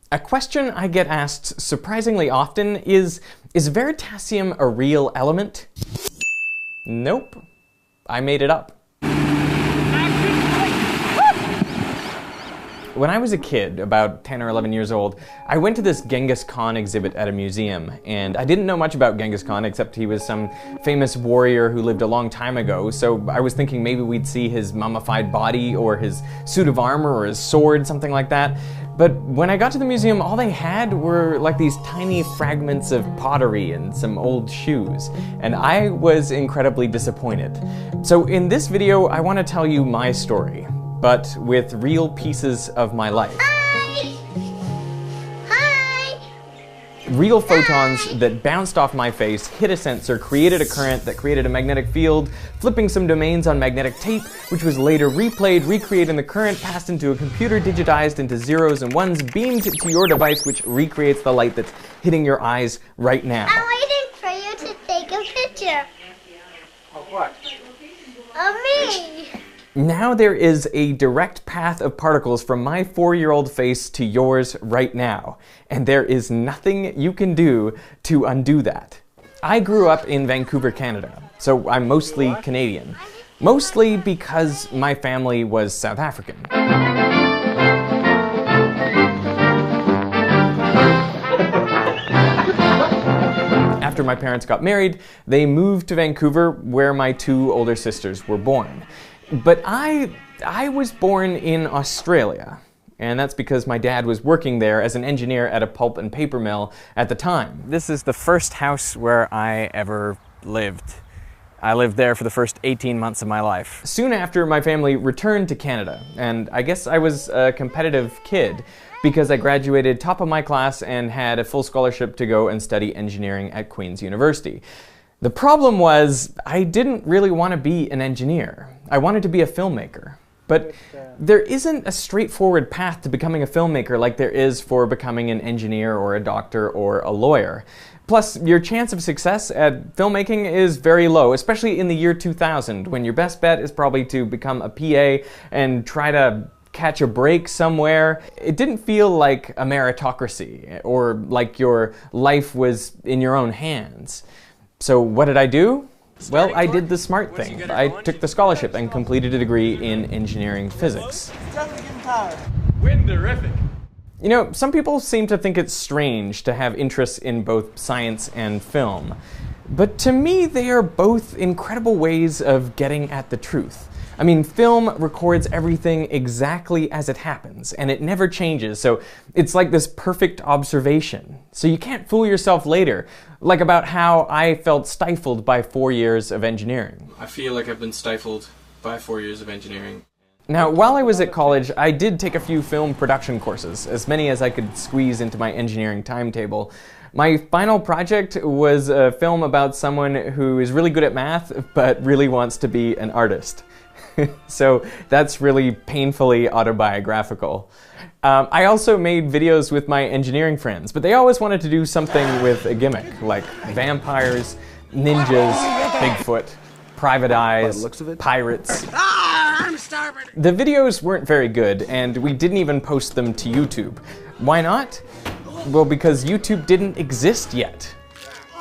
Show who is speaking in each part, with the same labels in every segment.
Speaker 1: A question I get asked surprisingly often is veritasium a real element? Nope. I made it up. When I was a kid, about 10 or 11 years old, I went to this Genghis Khan exhibit at a museum, and I didn't know much about Genghis Khan except he was some famous warrior who lived a long time ago, so I was thinking maybe we'd see his mummified body or his suit of armor or his sword, something like that. But when I got to the museum, all they had were like these tiny fragments of pottery and some old shoes, and I was incredibly disappointed. So in this video, I want to tell you my story, but with real pieces of my life.
Speaker 2: Hi! Hi!
Speaker 1: Real photons that bounced off my face, hit a sensor, created a current that created a magnetic field, flipping some domains on magnetic tape, which was later replayed, recreating the current, passed into a computer, digitized into zeros and ones, beamed to your device, which recreates the light that's hitting your eyes right now.
Speaker 2: I'm waiting for you to take a picture.
Speaker 3: Of what?
Speaker 2: Of me.
Speaker 1: Now there is a direct path of particles from my 4-year-old face to yours right now, and there is nothing you can do to undo that. I grew up in Vancouver, Canada, so I'm mostly Canadian. Mostly because my family was South African. After my parents got married, they moved to Vancouver, where my 2 older sisters were born. But I was born in Australia, and that's because my dad was working there as an engineer at a pulp and paper mill at the time. This is the first house where I ever lived. I lived there for the first 18 months of my life. Soon after, my family returned to Canada, and I guess I was a competitive kid because I graduated top of my class and had a full scholarship to go and study engineering at Queen's University. The problem was, I didn't really want to be an engineer. I wanted to be a filmmaker. But there isn't a straightforward path to becoming a filmmaker like there is for becoming an engineer or a doctor or a lawyer. Plus, your chance of success at filmmaking is very low, especially in the year 2000, when your best bet is probably to become a PA and try to catch a break somewhere. It didn't feel like a meritocracy or like your life was in your own hands. So what did I do? Well, I did the smart thing. I took the scholarship and completed a degree in engineering physics.
Speaker 3: Winderific.
Speaker 1: You know, some people seem to think it's strange to have interests in both science and film. But to me, they are both incredible ways of getting at the truth. I mean, film records everything exactly as it happens, and it never changes, so it's like this perfect observation. So you can't fool yourself later, like about how I felt stifled by 4 years of engineering.
Speaker 4: I feel like I've been stifled by 4 years of engineering.
Speaker 1: Now, while I was at college, I did take a few film production courses, as many as I could squeeze into my engineering timetable. My final project was a film about someone who is really good at math, but really wants to be an artist. So that's really painfully autobiographical. I also made videos with my engineering friends, but they always wanted to do something with a gimmick, like vampires, ninjas, Bigfoot, private eyes, pirates.
Speaker 3: I'm starving.
Speaker 1: The videos weren't very good, and we didn't even post them to YouTube. Why not? Well, because YouTube didn't exist yet.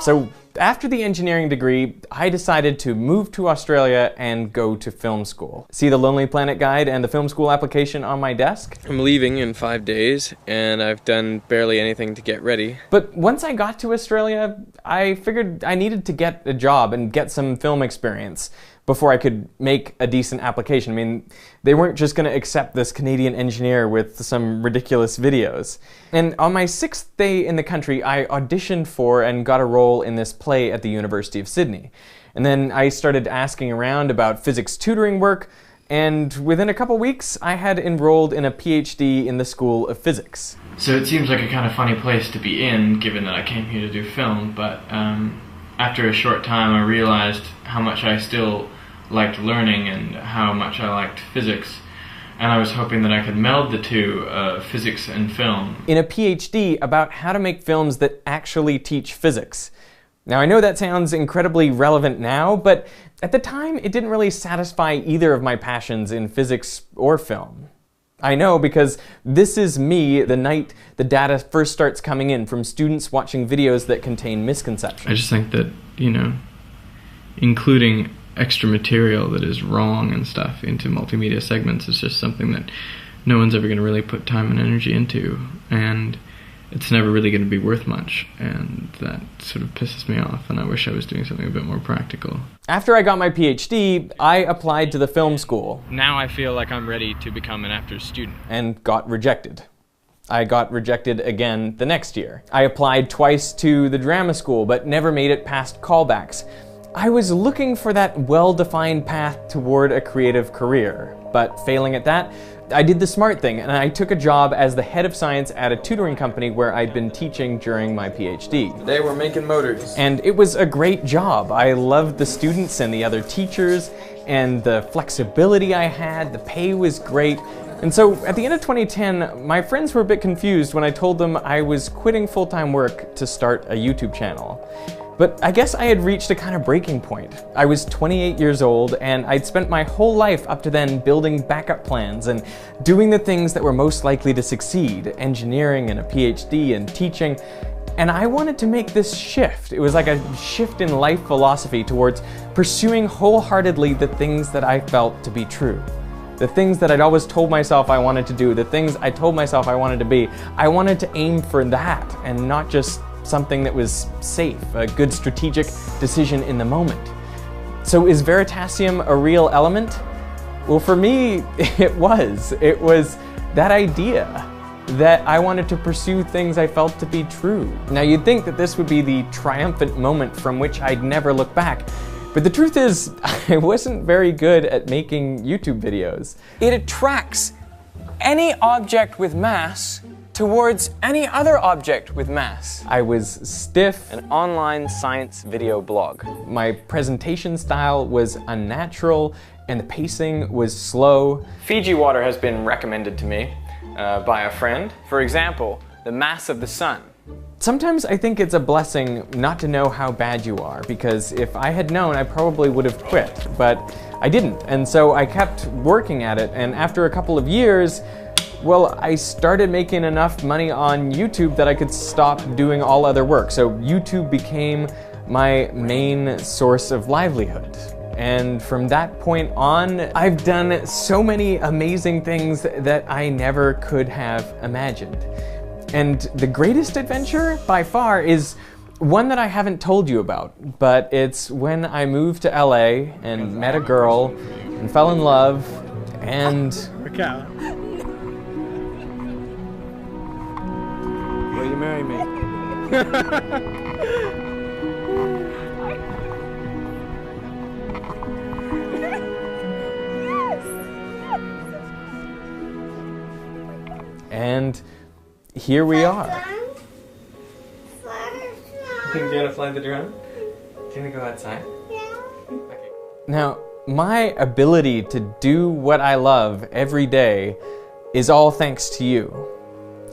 Speaker 1: So after the engineering degree, I decided to move to Australia and go to film school. See the Lonely Planet guide and the film school application on my desk?
Speaker 4: I'm leaving in 5 days, and I've done barely anything to get ready.
Speaker 1: But once I got to Australia, I figured I needed to get a job and get some film experience before I could make a decent application. I mean, they weren't just gonna accept this Canadian engineer with some ridiculous videos. And on my 6th day in the country, I auditioned for and got a role in this play at the University of Sydney. And then I started asking around about physics tutoring work, and within a couple weeks, I had enrolled in a PhD in the School of Physics.
Speaker 5: So it seems like a kind of funny place to be in, given that I came here to do film, but after a short time I realized how much I still liked learning and how much I liked physics, and I was hoping that I could meld the two, physics and film.
Speaker 1: In a PhD about how to make films that actually teach physics. Now, I know that sounds incredibly relevant now, but at the time it didn't really satisfy either of my passions in physics or film. I know because this is me the night the data first starts coming in from students watching videos that contain misconceptions.
Speaker 5: I just think that, including extra material that is wrong and stuff into multimedia segments is just something that no one's ever going to really put time and energy into, and it's never really going to be worth much, and that sort of pisses me off, and I wish I was doing something a bit more practical.
Speaker 1: After I got my PhD, I applied to the film school.
Speaker 5: Now I feel like I'm ready to become an actor's student.
Speaker 1: And got rejected. I got rejected again the next year. I applied twice to the drama school, but never made it past callbacks. I was looking for that well-defined path toward a creative career, but failing at that, I did the smart thing and I took a job as the head of science at a tutoring company where I'd been teaching during my PhD.
Speaker 4: Today we're making motors.
Speaker 1: And it was a great job. I loved the students and the other teachers and the flexibility I had, the pay was great. And so at the end of 2010, my friends were a bit confused when I told them I was quitting full-time work to start a YouTube channel. But I guess I had reached a kind of breaking point. I was 28 years old and I'd spent my whole life up to then building backup plans and doing the things that were most likely to succeed, engineering and a PhD and teaching. And I wanted to make this shift. It was like a shift in life philosophy towards pursuing wholeheartedly the things that I felt to be true. The things that I'd always told myself I wanted to do, the things I told myself I wanted to be. I wanted to aim for that and not just something that was safe, a good strategic decision in the moment. So is veritasium a real element? Well, for me, it was. It was that idea that I wanted to pursue things I felt to be true. Now, you'd think that this would be the triumphant moment from which I'd never look back. But the truth is, I wasn't very good at making YouTube videos.
Speaker 6: It attracts any object with mass towards any other object with mass.
Speaker 1: I was stiff.
Speaker 6: An online science video blog.
Speaker 1: My presentation style was unnatural and the pacing was slow.
Speaker 6: Fiji water has been recommended to me by a friend. For example, the mass of the sun.
Speaker 1: Sometimes I think it's a blessing not to know how bad you are, because if I had known, I probably would have quit, but I didn't. And so I kept working at it, and after a couple of years, well, I started making enough money on YouTube that I could stop doing all other work. So YouTube became my main source of livelihood. And from that point on, I've done so many amazing things that I never could have imagined. And the greatest adventure, by far, is one that I haven't told you about, but it's when I moved to LA and met a girl and fell in love and...
Speaker 6: Will you marry me?
Speaker 1: And here we are.
Speaker 2: Do
Speaker 1: you want to fly the drone? Do you want to go outside?
Speaker 2: Yeah.
Speaker 1: Okay. Now, my ability to do what I love every day is all thanks to you.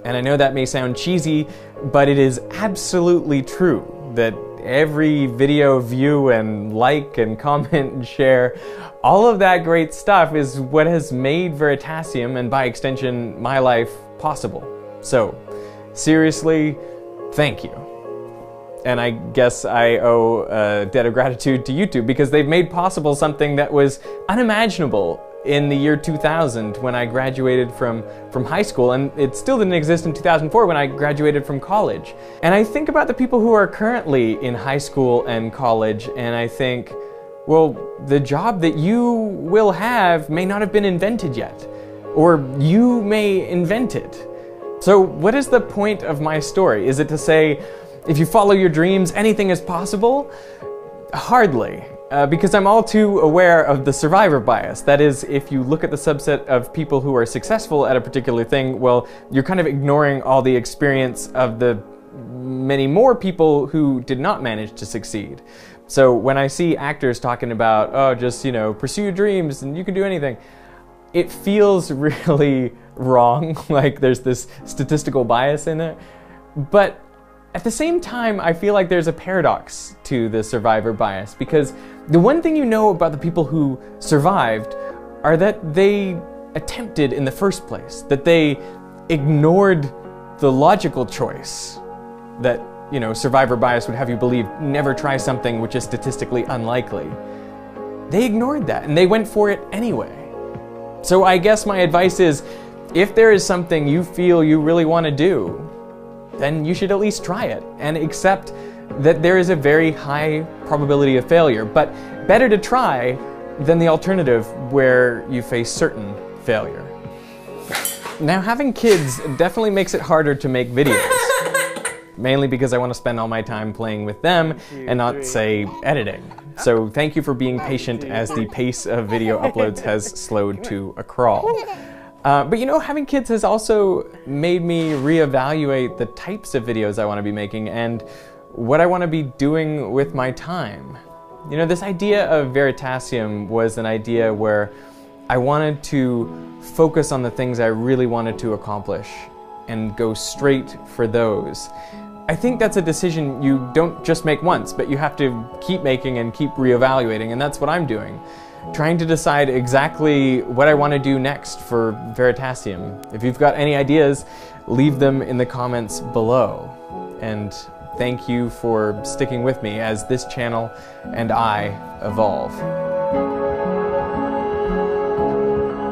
Speaker 1: And I know that may sound cheesy, but it is absolutely true that every video view and like and comment and share, all of that great stuff is what has made Veritasium, and by extension, my life, possible. So, seriously, thank you. And I guess I owe a debt of gratitude to YouTube because they've made possible something that was unimaginable in the year 2000 when I graduated from high school, and it still didn't exist in 2004 when I graduated from college. And I think about the people who are currently in high school and college, and I think, well, the job that you will have may not have been invented yet, or you may invent it. So what is the point of my story? Is it to say, if you follow your dreams, anything is possible? Hardly. Because I'm all too aware of the survivor bias. That is, if you look at the subset of people who are successful at a particular thing, well, you're kind of ignoring all the experience of the many more people who did not manage to succeed. So when I see actors talking about, oh, just, pursue your dreams and you can do anything, it feels really wrong, like there's this statistical bias in it. But at the same time, I feel like there's a paradox to the survivor bias, because the one thing you know about the people who survived are that they attempted in the first place, that they ignored the logical choice that, survivor bias would have you believe never try something which is statistically unlikely. They ignored that and they went for it anyway. So I guess my advice is, if there is something you feel you really want to do, then you should at least try it and accept that there is a very high probability of failure. But better to try than the alternative where you face certain failure. Now, having kids definitely makes it harder to make videos. Mainly because I want to spend all my time playing with them and not, say, editing. So thank you for being patient as the pace of video uploads has slowed to a crawl. But having kids has also made me reevaluate the types of videos I want to be making and what I want to be doing with my time. This idea of veritasium was an idea where I wanted to focus on the things I really wanted to accomplish and go straight for those. I think that's a decision you don't just make once, but you have to keep making and keep reevaluating, and that's what I'm doing. Trying to decide exactly what I want to do next for Veritasium. If you've got any ideas, leave them in the comments below. And thank you for sticking with me as this channel and I evolve.